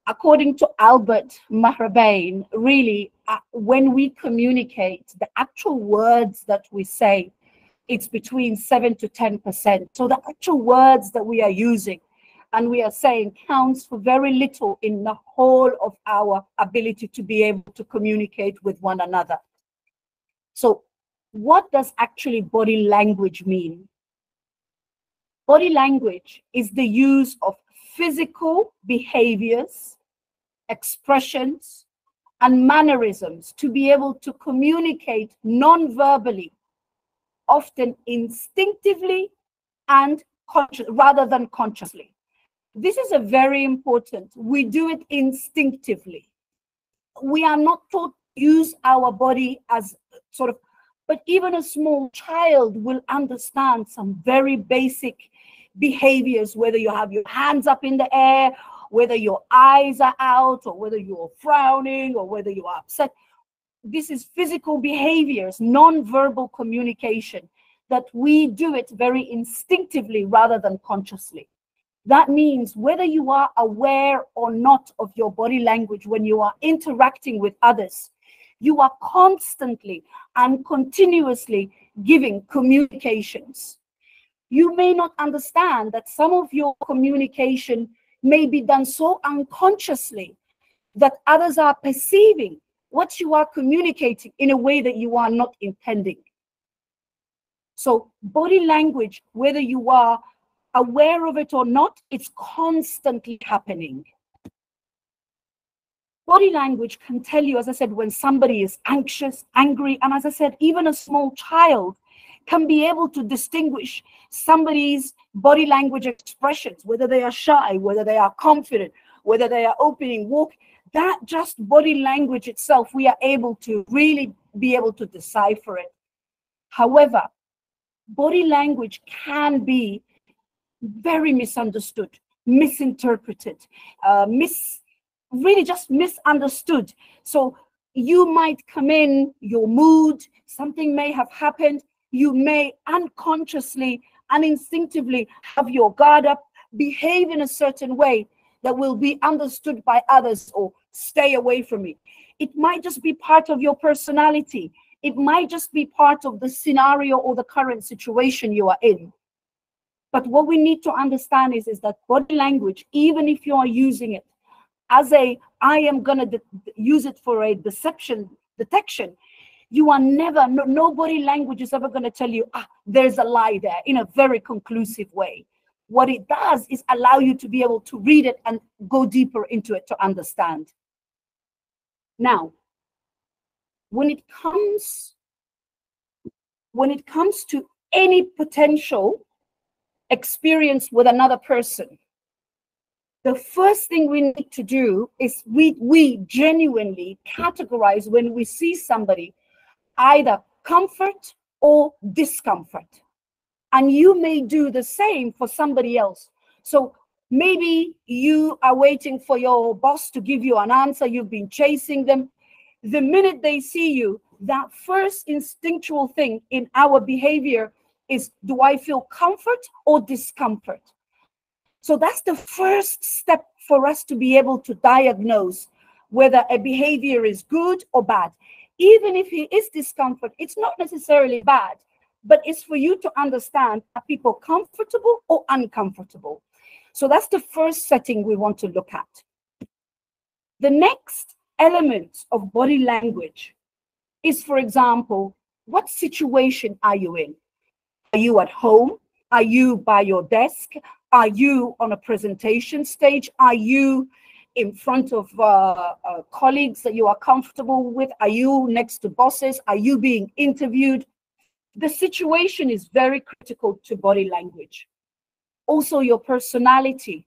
according to Albert Mahrabain, really, when we communicate, the actual words that we say, it's between 7 to 10%. So the actual words that we are using and we are saying counts for very little in the whole of our ability to be able to communicate with one another. So what does actually body language mean? Body language is the use of physical behaviors, expressions, and mannerisms to be able to communicate non-verbally, often instinctively and rather than consciously. This is a very important. We do it instinctively. We are not taught to use our body as sort of, but even a small child will understand some very basic behaviors, whether you have your hands up in the air, whether your eyes are out, or whether you're frowning, or whether you are upset. This is physical behaviors, non-verbal communication, that we do it very instinctively rather than consciously. That means whether you are aware or not of your body language when you are interacting with others, you are constantly and continuously giving communications. You may not understand that some of your communication may be done so unconsciously that others are perceiving what you are communicating in a way that you are not intending. So body language, whether you are aware of it or not, it's constantly happening. Body language can tell you, as I said, when somebody is anxious, angry, and as I said, even a small child can be able to distinguish somebody's body language expressions, whether they are shy, whether they are confident, whether they are opening, walking. That just body language itself, we are able to really be able to decipher it. However, body language can be very misunderstood, misinterpreted, really just misunderstood. So you might come in, your mood, something may have happened, you may unconsciously and instinctively have your guard up, behave in a certain way that will be understood by others, or stay away from me. It might just be part of your personality. It might just be part of the scenario or the current situation you are in. But what we need to understand is that body language, even if you are using it as I am going to use it for a detection, you are never, no body language is ever going to tell you, there's a lie there, in a very conclusive way. What it does is allow you to be able to read it and go deeper into it to understand. Now, when it comes to any potential experience with another person, the first thing we need to do is we genuinely categorize when we see somebody either comfort or discomfort. And you may do the same for somebody else. So maybe you are waiting for your boss to give you an answer, you've been chasing them. The minute they see you, that first instinctual thing in our behavior is, do I feel comfort or discomfort? So that's the first step for us to be able to diagnose whether a behavior is good or bad. Even if it is discomfort, it's not necessarily bad, but it's for you to understand, are people comfortable or uncomfortable? So that's the first setting we want to look at. The next element of body language is, for example, what situation are you in? Are you at home? Are you by your desk? Are you on a presentation stage? Are you in front of colleagues that you are comfortable with? Are you next to bosses? Are you being interviewed? The situation is very critical to body language. Also, your personality.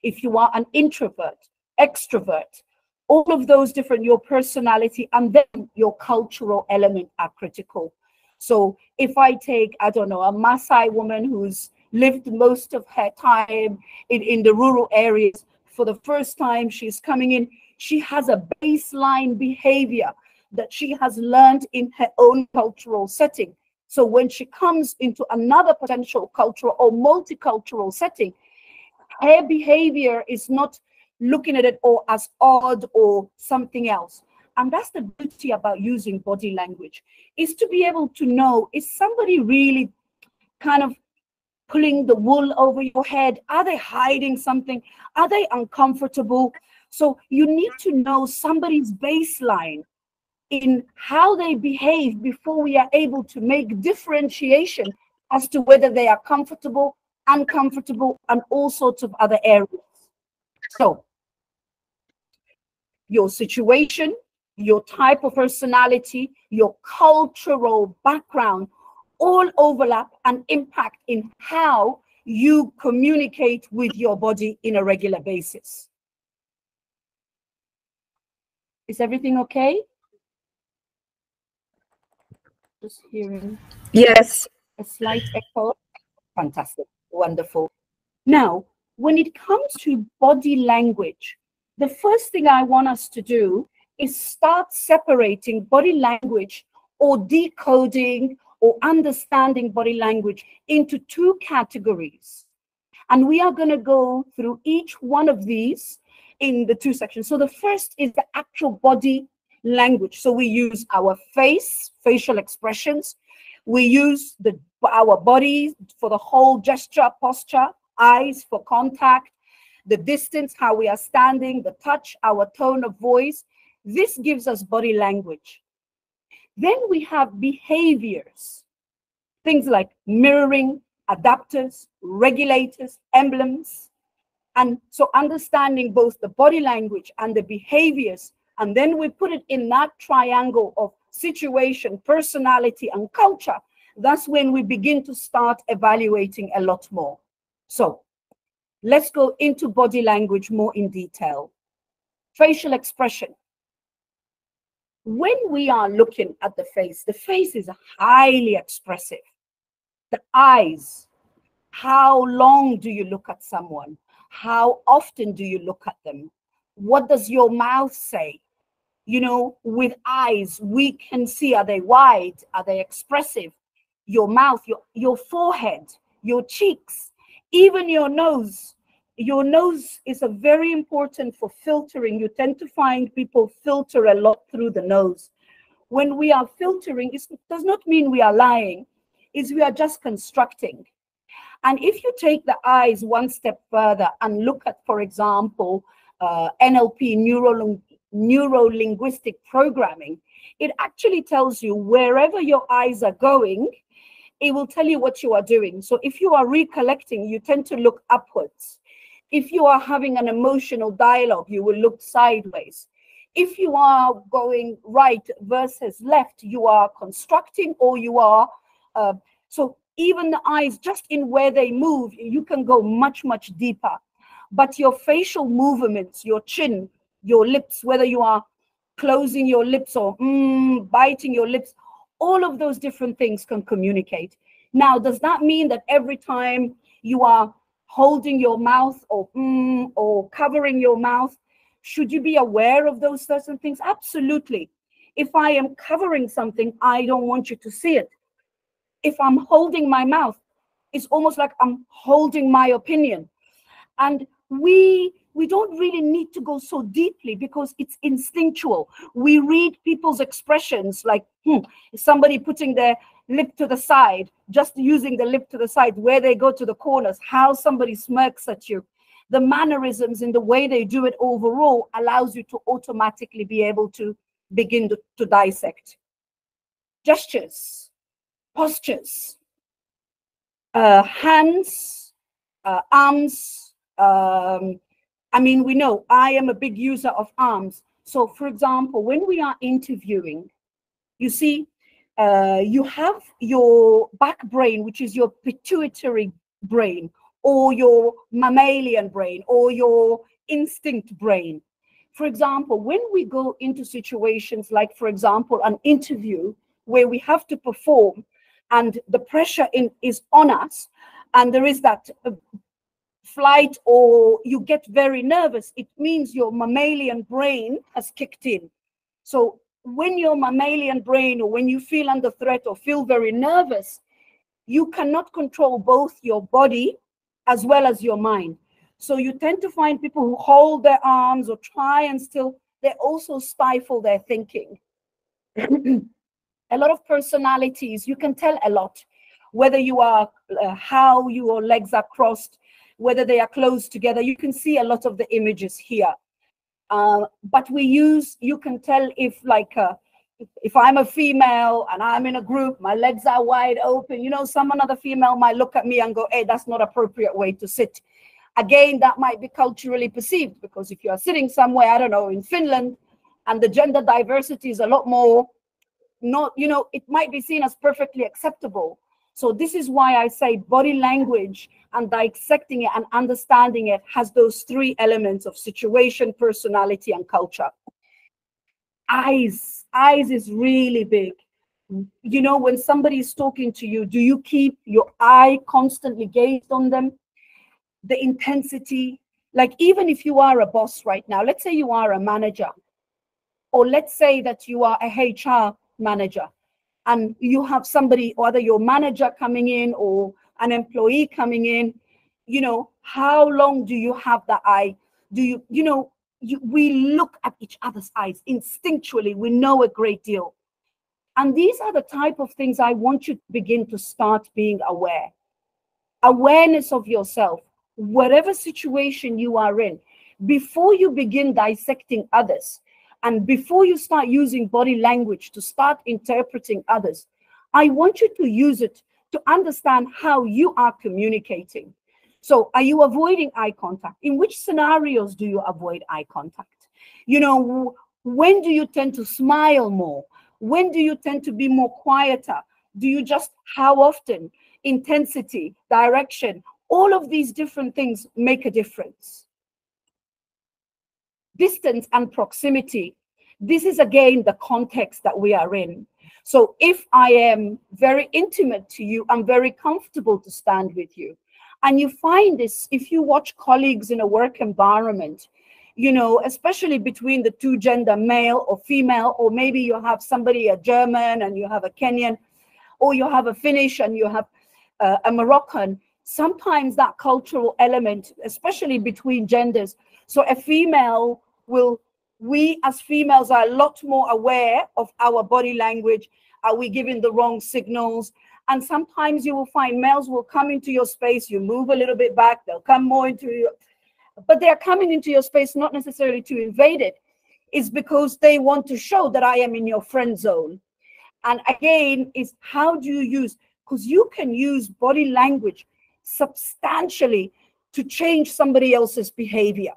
If you are an introvert, extrovert, all of those different, your personality and then your cultural element are critical. So if I take, I don't know, a Maasai woman who's lived most of her time in the rural areas, for the first time she's coming in, she has a baseline behavior that she has learned in her own cultural setting. So when she comes into another potential cultural or multicultural setting, her behavior is not looking at it or as odd or something else. And that's the beauty about using body language, is to be able to know, is somebody really kind of pulling the wool over your head? Are they hiding something? Are they uncomfortable? So you need to know somebody's baseline in how they behave before we are able to make differentiation as to whether they are comfortable, uncomfortable, and all sorts of other areas. So your situation, your type of personality, your cultural background, all overlap and impact in how you communicate with your body in a regular basis. Is everything okay? Just hearing Yes. a slight echo. Fantastic. Wonderful. Now, when it comes to body language, the first thing I want us to do is start separating body language or decoding or understanding body language into two categories. And we are going to go through each one of these in the two sections. So the first is the actual body language. So we use our face, facial expressions. We use our body for the whole gesture, posture, eyes for contact, the distance, how we are standing, the touch, our tone of voice. This gives us body language. Then we have behaviors, things like mirroring, adapters, regulators, emblems. And so understanding both the body language and the behaviors, and then we put it in that triangle of situation, personality, and culture. That's when we begin to start evaluating a lot more. So let's go into body language more in detail. Facial expression. When we are looking at the face is highly expressive. The eyes, how long do you look at someone? How often do you look at them? What does your mouth say? You know, with eyes, we can see, are they wide? Are they expressive? Your mouth, your forehead, your cheeks, even your nose. Your nose is a very important for filtering. You tend to find people filter a lot through the nose. When we are filtering, it does not mean we are lying, we are just constructing. And if you take the eyes one step further and look at, for example, NLP, neuro-linguistic programming, it actually tells you wherever your eyes are going, it will tell you what you are doing. So if you are recollecting, you tend to look upwards. If you are having an emotional dialogue, you will look sideways. If you are going right versus left, you are constructing, or you are, so even the eyes, just in where they move, you can go much, much deeper. But your facial movements, your chin, your lips, whether you are closing your lips or biting your lips, all of those different things can communicate. Now, does that mean that every time you are holding your mouth or covering your mouth, should you be aware of those certain things? Absolutely. If I am covering something, I don't want you to see it. If I'm holding my mouth, it's almost like I'm holding my opinion. And we don't really need to go so deeply because it's instinctual. We read people's expressions like somebody putting their lip to the side, just using the lip to the side, where they go to the corners, how somebody smirks at you. The mannerisms in the way they do it overall allows you to automatically be able to begin to dissect. Gestures, postures, hands, arms. I mean, we know I am a big user of arms. So, for example, when we are interviewing, you see, you have your back brain, which is your pituitary brain, or your mammalian brain, or your instinct brain. For example, when we go into situations like, for example, an interview where we have to perform and the pressure is on us, and there is that flight, or you get very nervous, it means your mammalian brain has kicked in. So when your mammalian brain, or when you feel under threat or feel very nervous, you cannot control both your body as well as your mind. So you tend to find people who hold their arms or try and still, they also stifle their thinking. A lot of personalities, you can tell a lot, whether you are, how your legs are crossed, whether they are close together. You can see a lot of the images here. But you can tell if like, if I'm a female and I'm in a group, my legs are wide open, some another female might look at me and go, hey, that's not appropriate way to sit. Again, that might be culturally perceived, because if you are sitting somewhere, I don't know, in Finland, and the gender diversity is a lot more, it might be seen as perfectly acceptable. So this is why I say body language and dissecting it and understanding it has those three elements of situation, personality, and culture. Eyes is really big. When somebody is talking to you, do you keep your eye constantly gazed on them? The intensity, like even if you are a boss right now, let's say you are a manager, or let's say that you are a HR manager, and you have somebody, or either your manager coming in or an employee coming in, how long do you have that eye? Do we look at each other's eyes instinctually, we know a great deal. And these are the type of things I want you to begin to start being aware. Awareness of yourself, whatever situation you are in, before you begin dissecting others, and before you start using body language to start interpreting others, I want you to use it to understand how you are communicating. So are you avoiding eye contact? In which scenarios do you avoid eye contact? When do you tend to smile more? When do you tend to be more quieter? Do you just, how often? Intensity, direction, all of these different things make a difference. Distance and proximity. This is again the context that we are in. So if I am very intimate to you, I'm very comfortable to stand with you. And you find this if you watch colleagues in a work environment, especially between the two gender, male or female, or maybe you have somebody, a German and you have a Kenyan, or you have a Finnish and you have a Moroccan. Sometimes that cultural element, especially between genders. So a female we as females are a lot more aware of our body language. Are we giving the wrong signals? And sometimes you will find males will come into your space, you move a little bit back, they'll come more into you, but they're coming into your space not necessarily to invade it. It's because they want to show that I am in your friend zone. And again, is how do you use, because you can use body language substantially to change somebody else's behavior.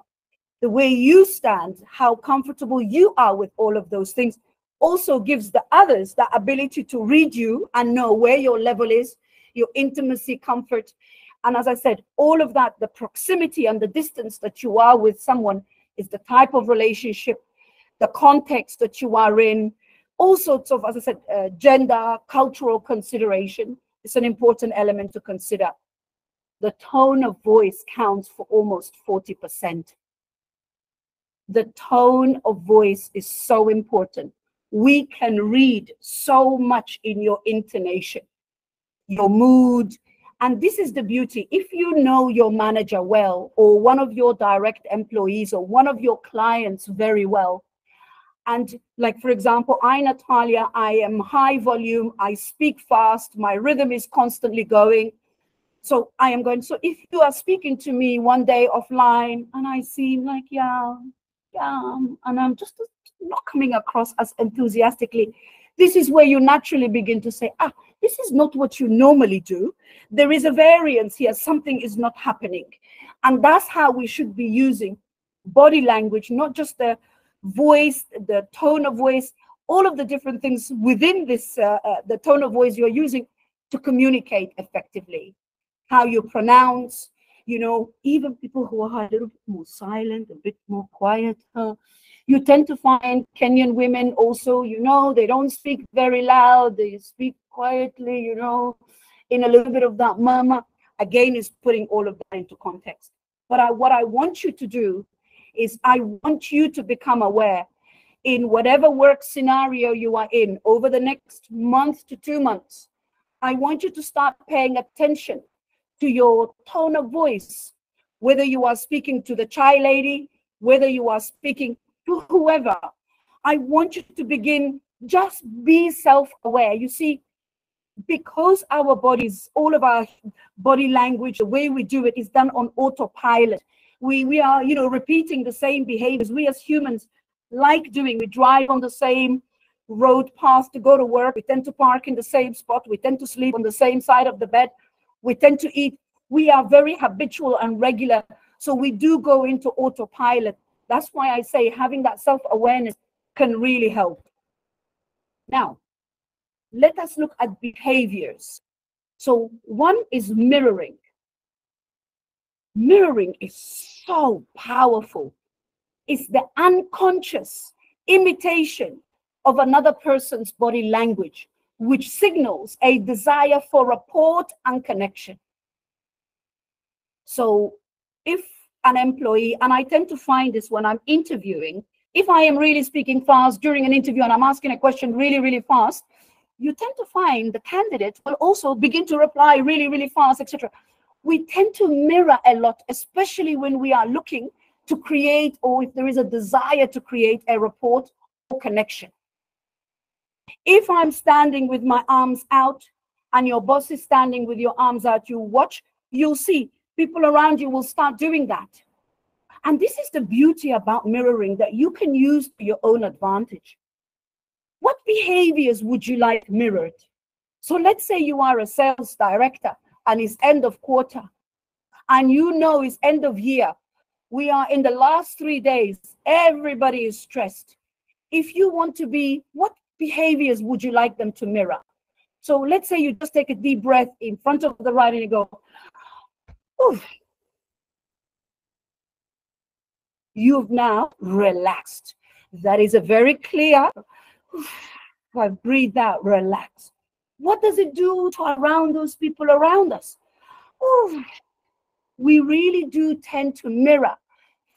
The way you stand, how comfortable you are with all of those things, also gives the others the ability to read you and know where your level is, your intimacy, comfort. And as I said, all of that, the proximity and the distance that you are with someone is the type of relationship, the context that you are in, all sorts of, as I said, gender, cultural consideration. It's an important element to consider. The tone of voice counts for almost 40%. The tone of voice is so important. We can read so much in your intonation, your mood. And this is the beauty. If you know your manager well, or one of your direct employees, or one of your clients very well, and like, for example, Natalia, I am high volume, I speak fast, my rhythm is constantly going. So I am going, so if you are speaking to me one day offline and I seem like, yeah, and I'm just not coming across as enthusiastically, this is where you naturally begin to say, this is not what you normally do. There is a variance here, something is not happening. And that's how we should be using body language, not just the voice, the tone of voice, all of the different things within this, the tone of voice you're using to communicate effectively. How you pronounce, even people who are a little bit more silent, a bit more quiet. You tend to find Kenyan women also, they don't speak very loud, they speak quietly, in a little bit of that murmur. Again, is putting all of that into context. But what I want you to do is I want you to become aware in whatever work scenario you are in over the next month to 2 months. I want you to start paying attention to your tone of voice, whether you are speaking to the chai lady, whether you are speaking to whoever, I want you to begin, just be self-aware. You see, because our bodies, all of our body language, the way we do it is done on autopilot. We are, you know, repeating the same behaviors. We as humans like doing. We drive on the same road path to go to work. We tend to park in the same spot. We tend to sleep on the same side of the bed. We tend to eat. We are very habitual and regular. So we do go into autopilot. That's why I say having that self-awareness can really help. Now, let us look at behaviors. So one is mirroring. Mirroring is so powerful. It's the unconscious imitation of another person's body language, which signals a desire for rapport and connection. So if an employee, and I tend to find this when I'm interviewing, if I am really speaking fast during an interview and I'm asking a question really, really fast, you tend to find the candidate will also begin to reply really, really fast, etc. We tend to mirror a lot, especially when we are looking to create, or if there is a desire to create a rapport or connection. If I'm standing with my arms out and your boss is standing with your arms out, you watch, you'll see people around you will start doing that. And this is the beauty about mirroring, that you can use to your own advantage. What behaviors would you like mirrored? So let's say you are a sales director and it's end of quarter, and you know it's end of year. We are in the last 3 days. Everybody is stressed. If you want to be, what behaviors would you like them to mirror? So let's say you just take a deep breath in front of the right and you go, oof. You've now relaxed. That is a very clear, I've breathed out, relax. What does it do to around those people around us? Oof. We really do tend to mirror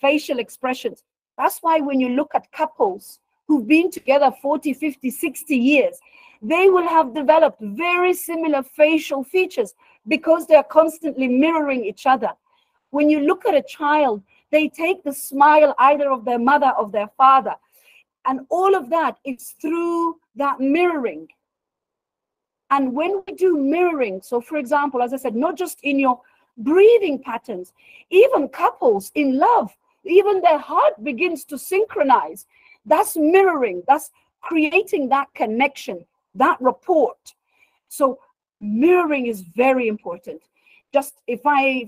facial expressions. That's why when you look at couples who've been together 40, 50, 60 years, they will have developed very similar facial features because they're constantly mirroring each other. When you look at a child, they take the smile either of their mother or their father. And all of that is through that mirroring. And when we do mirroring, so for example, as I said, not just in your breathing patterns, even couples in love, even their heart begins to synchronize. That's mirroring. That's creating that connection, that rapport. So mirroring is very important. Just if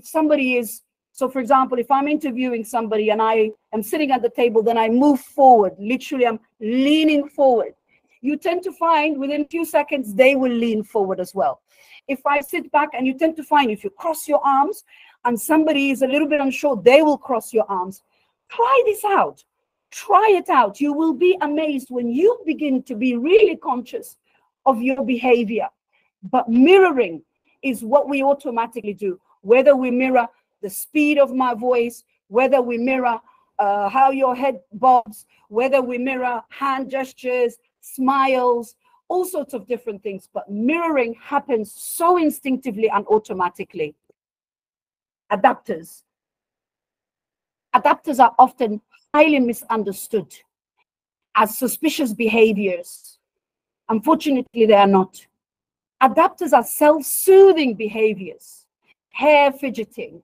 somebody is, so for example, if I'm interviewing somebody and I am sitting at the table, then I move forward. Literally, I'm leaning forward. You tend to find within a few seconds, they will lean forward as well. If I sit back, and you tend to find if you cross your arms and somebody is a little bit unsure, they will cross your arms. Try this out. Try it out. You will be amazed when you begin to be really conscious of your behavior. But mirroring is what we automatically do. Whether we mirror the speed of my voice, whether we mirror how your head bobs, whether we mirror hand gestures, smiles, all sorts of different things. But mirroring happens so instinctively and automatically. Adapters. Adapters are often highly misunderstood as suspicious behaviors. Unfortunately, they are not. Adapters are self-soothing behaviors. Hair fidgeting.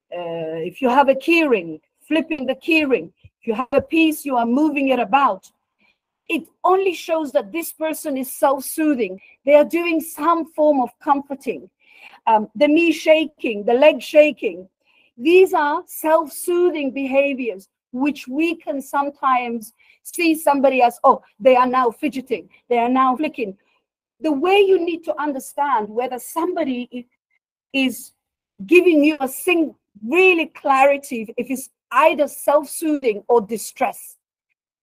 If you have a keyring, flipping the keyring. If you have a piece, you are moving it about. It only shows that this person is self-soothing. They are doing some form of comforting. The knee shaking, the leg shaking. These are self-soothing behaviors, which we can sometimes see somebody as, oh, they are now fidgeting, they are now flicking. The way you need to understand whether somebody is giving you a really clarity, if it's either self-soothing or distress.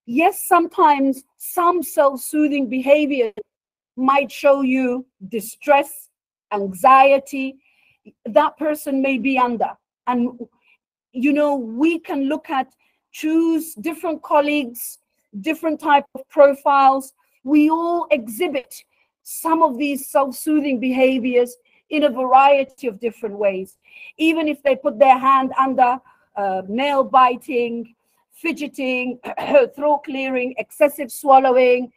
Yes, sometimes some self-soothing behavior might show you distress, anxiety, that person may be under. And, you know, we can choose different colleagues, different type of profiles. We all exhibit some of these self-soothing behaviors. in a variety of different ways. Even if they put their hand under, nail biting, fidgeting, throat clearing, excessive swallowing,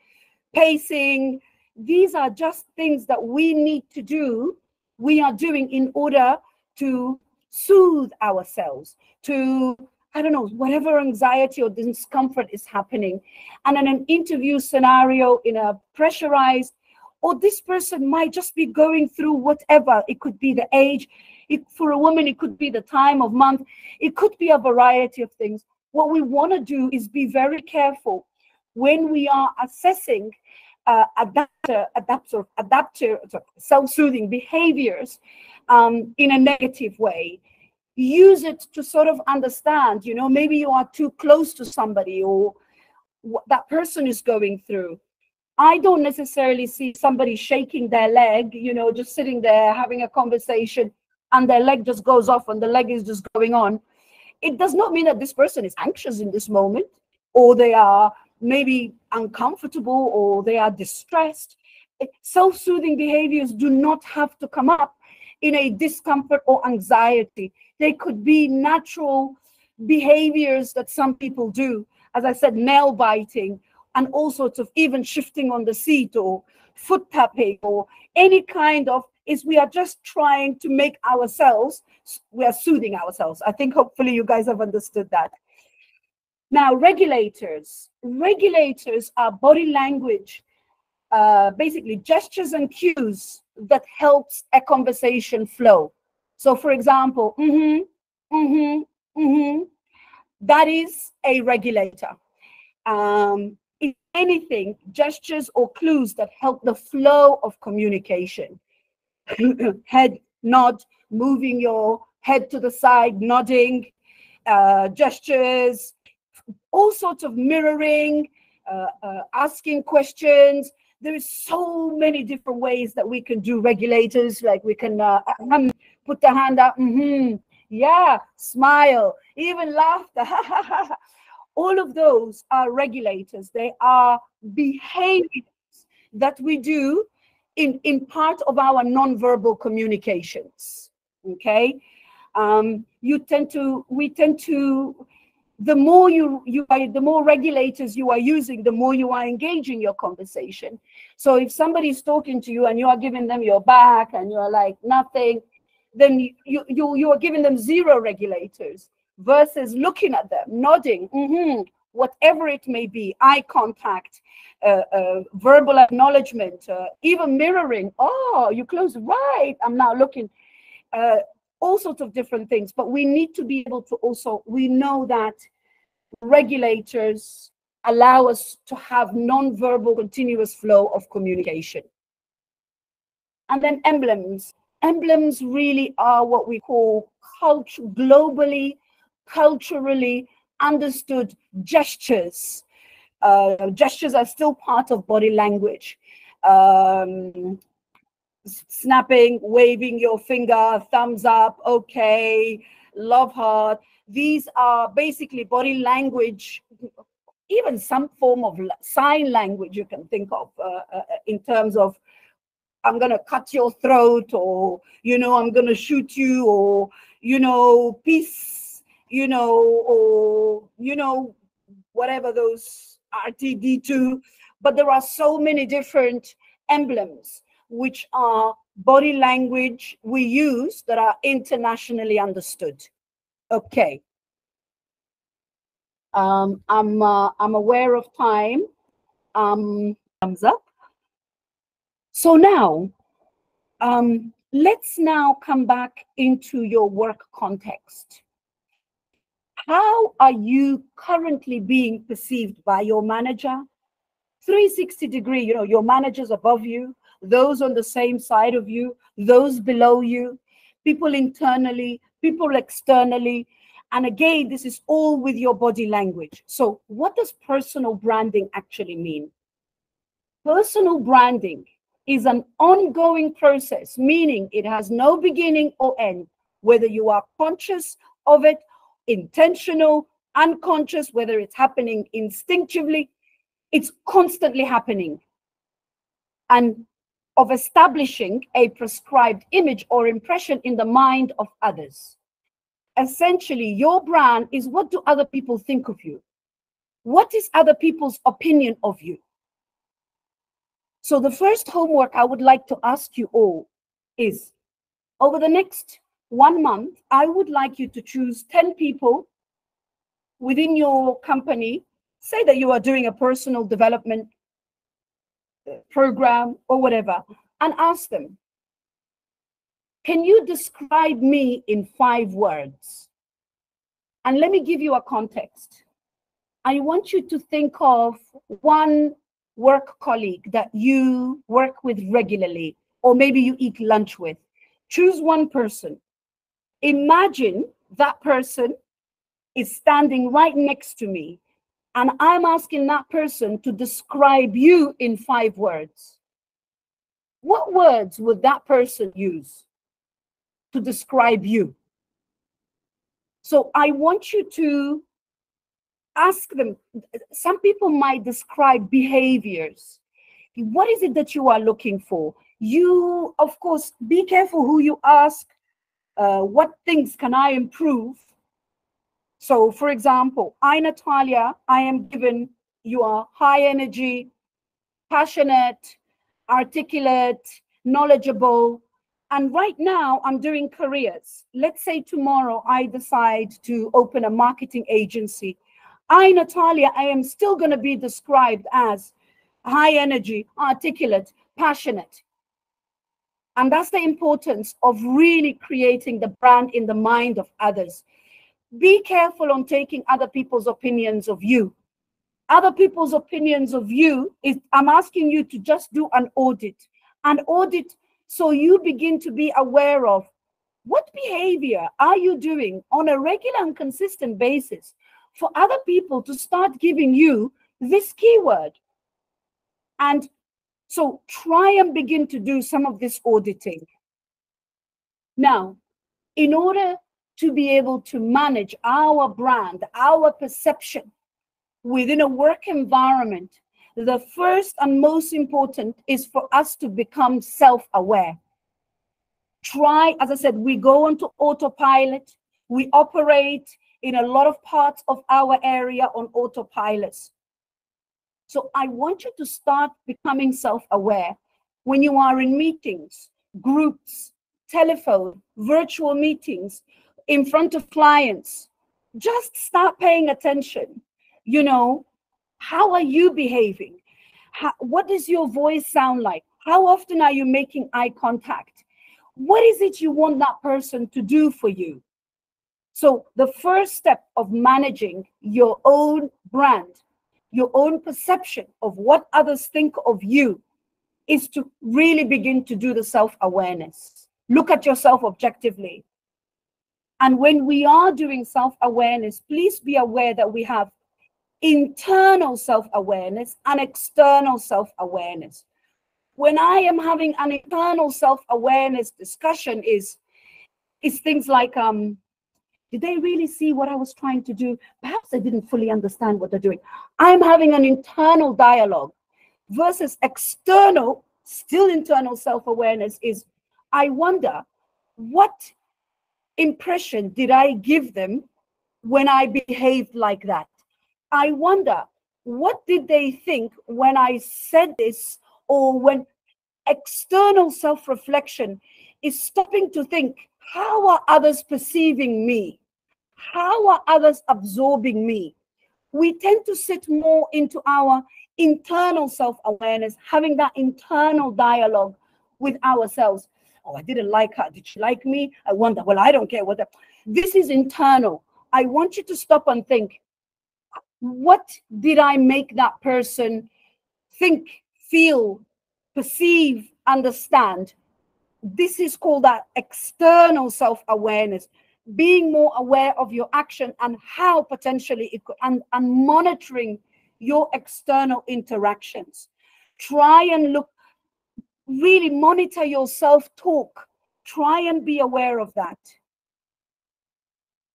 pacing. These are just things that we need to do, we are doing in order to soothe ourselves, to, I don't know, whatever anxiety or discomfort is happening. And in an interview scenario, in a pressurized, or this person might just be going through whatever. It could be the age. For a woman, it could be the time of month. It could be a variety of things. What we want to do is be very careful when we are assessing adapter, self-soothing behaviors in a negative way. Use it to sort of understand, maybe you are too close to somebody, or what that person is going through. I don't necessarily see somebody shaking their leg, just sitting there having a conversation, and their leg just goes off and the leg is just going on. It does not mean that this person is anxious in this moment, or they are maybe uncomfortable, or they are distressed. Self-soothing behaviors do not have to come up in a discomfort or anxiety. They could be natural behaviors that some people do. As I said, nail biting, and all sorts of, even shifting on the seat, or foot tapping, or any kind of, we are just trying to make ourselves, we are soothing ourselves. I think hopefully you guys have understood that. Now, regulators are body language, basically gestures and cues that helps a conversation flow. So for example, that is a regulator. If anything, gestures or clues that help the flow of communication. Head nod, moving your head to the side, nodding, gestures, all sorts of mirroring, asking questions. There is so many different ways that we can do regulators. Like we can put the hand up, yeah, smile, even laughter. All of those are regulators. They are behaviors that we do in part of our nonverbal communications. Okay, we tend to. The more the more regulators you are using, the more you are engaging your conversation. So if somebody's talking to you and you are giving them your back and you're like nothing, then you are giving them zero regulators, versus looking at them, nodding, whatever it may be, eye contact, verbal acknowledgement, even mirroring. Oh, you close, right? I'm now looking. All sorts of different things, but we need to be able to also, we know that regulators allow us to have non-verbal continuous flow of communication. And then emblems. Emblems really are what we call globally, culturally understood gestures. Gestures are still part of body language. Snapping, waving your finger, thumbs up, okay, love heart. These are basically body language, even some form of sign language you can think of in terms of, I'm going to cut your throat, or, I'm going to shoot you, or, peace, or, whatever those RTD2. But there are so many different emblems which are body language we use that are internationally understood. Okay. I'm aware of time. Thumbs up. So now, let's now come back into your work context. How are you currently being perceived by your manager? 360 degree, your managers above you, those on the same side of you, those below you, people internally, people externally. And again, this is all with your body language. So what does personal branding actually mean? Personal branding is an ongoing process, meaning it has no beginning or end, whether you are conscious of it, intentional, unconscious, whether it's happening instinctively, it's constantly happening. And of establishing a prescribed image or impression in the mind of others. Essentially, your brand is, what do other people think of you? What is other people's opinion of you? So the first homework I would like to ask you all is, over the next 1 month, I would like you to choose 10 people within your company. Say that you are doing a personal development program or whatever, and ask them, can you describe me in 5 words? And let me give you a context. I want you to think of one work colleague that you work with regularly, or maybe you eat lunch with. Choose one person. Imagine that person is standing right next to me, and I'm asking that person to describe you in 5 words. What words would that person use to describe you? So I want you to ask them. Some people might describe behaviors. What is it that you are looking for? You, of course, be careful who you ask. What things can I improve? So, for example, I, Natalia, I am given you are high energy, passionate, articulate, knowledgeable. And right now I'm doing careers. Let's say tomorrow I decide to open a marketing agency. I, Natalia, I am still going to be described as high energy, articulate, passionate. And that's the importance of really creating the brand in the mind of others. Be careful on taking other people's opinions of you. Other people's opinions of you is, I'm asking you to just do an audit. An audit so you begin to be aware of what behavior are you doing on a regular and consistent basis for other people to start giving you this keyword. And so try and begin to do some of this auditing. Now, in order to be able to manage our brand, our perception within a work environment, the first and most important is for us to become self-aware. Try, as I said, we go onto autopilot. We operate in a lot of parts of our area on autopilots. So I want you to start becoming self-aware when you are in meetings, groups, telephone, virtual meetings, in front of clients. Just start paying attention. You know, how are you behaving? What does your voice sound like? How often are you making eye contact? What is it you want that person to do for you? So the first step of managing your own brand, your own perception of what others think of you, is to really begin to do the self-awareness. Look at yourself objectively. And when we are doing self-awareness, please be aware that we have internal self-awareness and external self-awareness. When I am having an internal self-awareness discussion is things like, did they really see what I was trying to do? Perhaps they didn't fully understand what they're doing. I'm having an internal dialogue versus external, still internal self-awareness is, I wonder, what impression did I give them when I behaved like that? I wonder, what did they think when I said this? Or when external self-reflection is stopping to think, how are others perceiving me? How are others absorbing me? We tend to sit more into our internal self-awareness, having that internal dialogue with ourselves. Oh, I didn't like her. Did she like me? I wonder. Well, I don't care what. This is internal. I want you to stop and think, what did I make that person think, feel, perceive, understand? This is called that external self-awareness, being more aware of your action and how potentially it could, and monitoring your external interactions. Try and look, really monitor your self-talk. Try and be aware of that.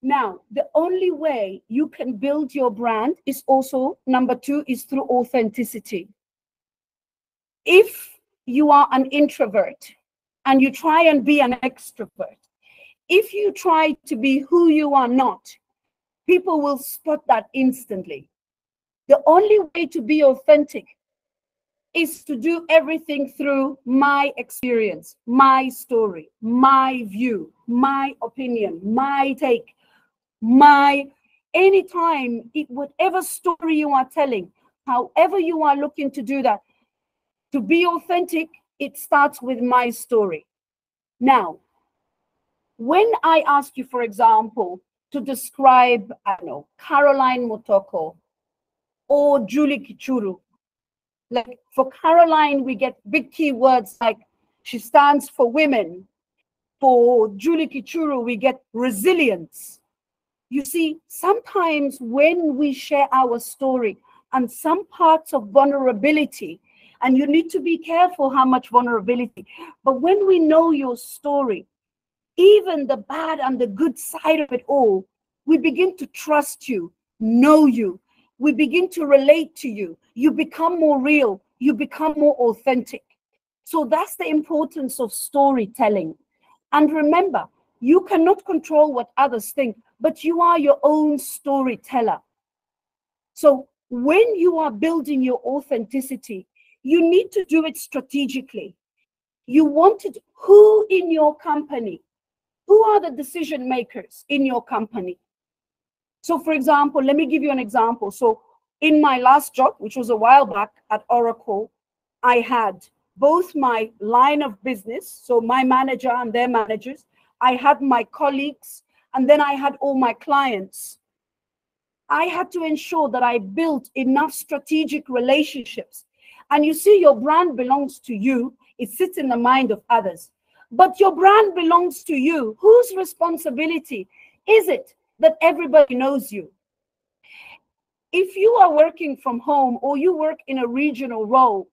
Now, the only way you can build your brand is also, number 2, is through authenticity. If you are an introvert and you try and be an extrovert, if you try to be who you are not, people will spot that instantly. The only way to be authentic is to do everything through my experience, my story, my view, my opinion, my take, anytime, whatever story you are telling, however you are looking to do that, to be authentic, it starts with my story. Now, when I ask you, for example, to describe, I don't know, Caroline Motoko or Julie Kichuru, like for Caroline, we get big keywords like she stands for women. For Julie Kichuru, we get resilience. You see, sometimes when we share our story and some parts of vulnerability, and you need to be careful how much vulnerability, but when we know your story, even the bad and the good side of it all, we begin to trust you, know you, we begin to relate to you, you become more real, you become more authentic. So that's the importance of storytelling. And remember, you cannot control what others think, but you are your own storyteller. So when you are building your authenticity, you need to do it strategically. You want it, who in your company, who are the decision makers in your company? So for example, let me give you an example. So in my last job, which was a while back at Oracle, I had both my line of business, so my manager and their managers, I had my colleagues, and then I had all my clients. I had to ensure that I built enough strategic relationships. And you see, your brand belongs to you. It sits in the mind of others. But your brand belongs to you. Whose responsibility is it that everybody knows you? If you are working from home or you work in a regional role,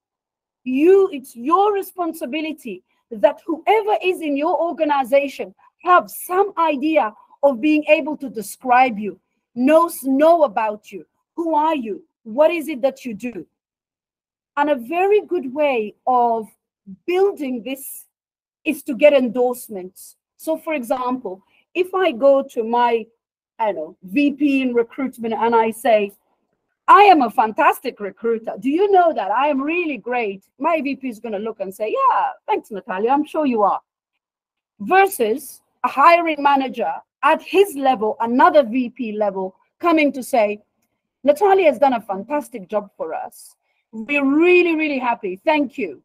it's your responsibility that whoever is in your organization have some idea of being able to describe you, know about you. Who are you? What is it that you do? And a very good way of building this is to get endorsements. So for example, if I go to my, I don't know, VP in recruitment and I say, I am a fantastic recruiter. Do you know that I am really great? My VP is going to look and say, yeah, thanks, Natalia. I'm sure you are. Versus a hiring manager at his level, another VP level, coming to say, Natalia has done a fantastic job for us. We're really, really happy. Thank you.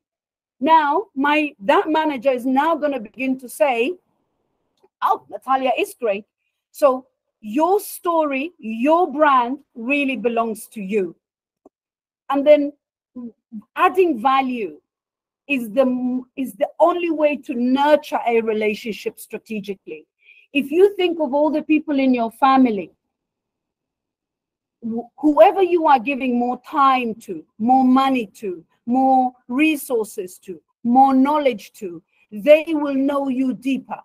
Now, that manager is now going to begin to say, oh, Natalia is great. So your story, your brand really belongs to you. And then adding value is the only way to nurture a relationship strategically. If you think of all the people in your family, whoever you are giving more time to, more money to, more resources to, more knowledge to, they will know you deeper.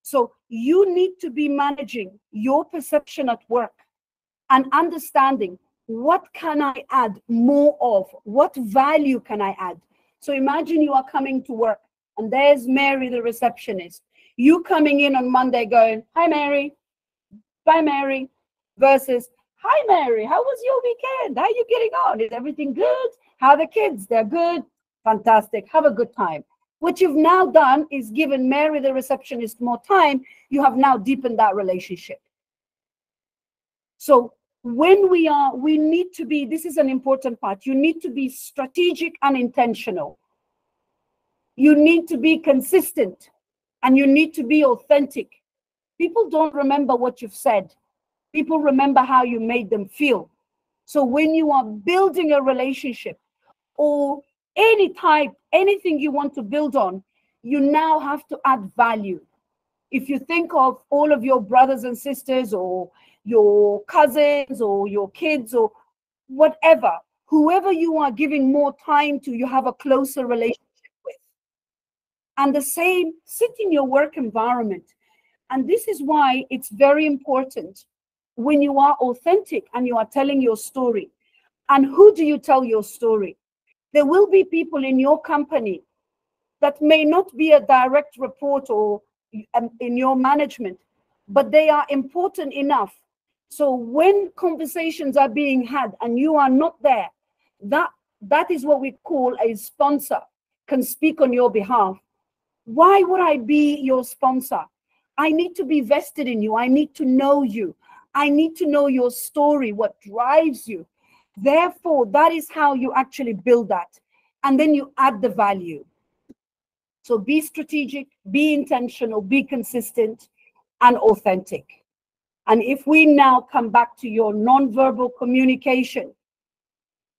So you need to be managing your perception at work and understanding, what can I add more of? What value can I add? So imagine you are coming to work and there's Mary, the receptionist. You coming in on Monday going, hi, Mary. Bye, Mary. Versus, hi, Mary. How was your weekend? How are you getting on? Is everything good? How are the kids? They're good. Fantastic. Have a good time. What you've now done is given Mary, the receptionist, more time. You have now deepened that relationship. So when we need to be, this is an important part. You need to be strategic and intentional. You need to be consistent and you need to be authentic. People don't remember what you've said. People remember how you made them feel. So when you are building a relationship or anything you want to build on, you now have to add value. If you think of all of your brothers and sisters or your cousins or your kids or whatever, whoever you are giving more time to, you have a closer relationship with. And the same, sit in your work environment. And this is why it's very important when you are authentic and you are telling your story. And who do you tell your story? There will be people in your company that may not be a direct report or in your management, but they are important enough. So when conversations are being had and you are not there, that is what we call a sponsor can speak on your behalf. Why would I be your sponsor? I need to be vested in you. I need to know you. I need to know your story, what drives you. Therefore, that is how you actually build that. And then you add the value. So be strategic, be intentional, be consistent, and authentic. And if we now come back to your nonverbal communication,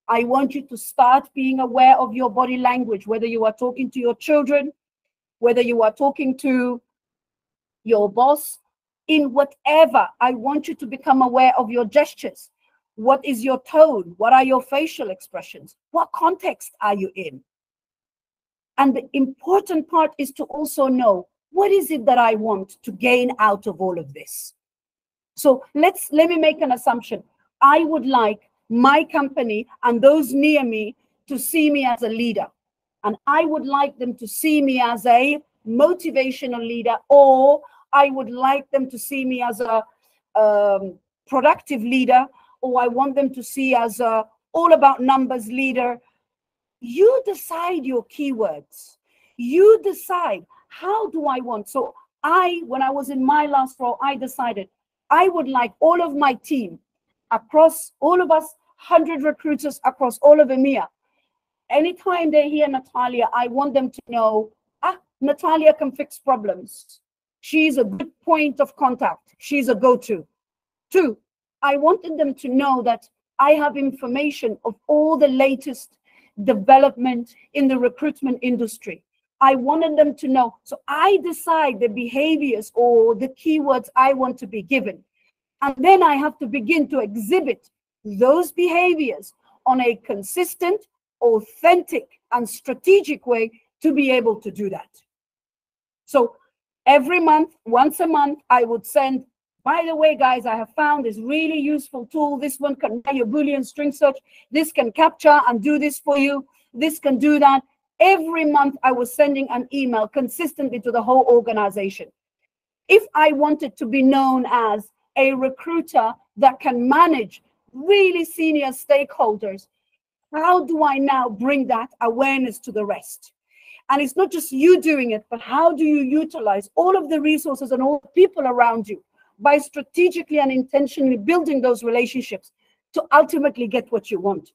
I want you to start being aware of your body language, whether you are talking to your children, whether you are talking to your boss, in whatever. I want you to become aware of your gestures. What is your tone? What are your facial expressions? What context are you in? And the important part is to also know, what is it that I want to gain out of all of this? So let me make an assumption. I would like my company and those near me to see me as a leader. And I would like them to see me as a motivational leader, or I would like them to see me as a productive leader, or I want them to see as a all about numbers leader. You decide your keywords. You decide, how do I want? So when I was in my last role, I decided I would like all of my team across all of us, 100 recruiters across all of EMEA. Anytime they hear Natalia, I want them to know, Natalia can fix problems. She's a good point of contact. She's a go-to. 2, I wanted them to know that I have information of all the latest development in the recruitment industry. I wanted them to know. So I decide the behaviors or the keywords I want to be given. And then I have to begin to exhibit those behaviors on a consistent, authentic, and strategic way to be able to do that. So every month, once a month, I would send, by the way, guys, I have found this really useful tool. This one can do your Boolean string search. This can capture and do this for you. This can do that. Every month, I was sending an email consistently to the whole organization. If I wanted to be known as a recruiter that can manage really senior stakeholders, how do I now bring that awareness to the rest? And it's not just you doing it, but how do you utilize all of the resources and all the people around you by strategically and intentionally building those relationships to ultimately get what you want?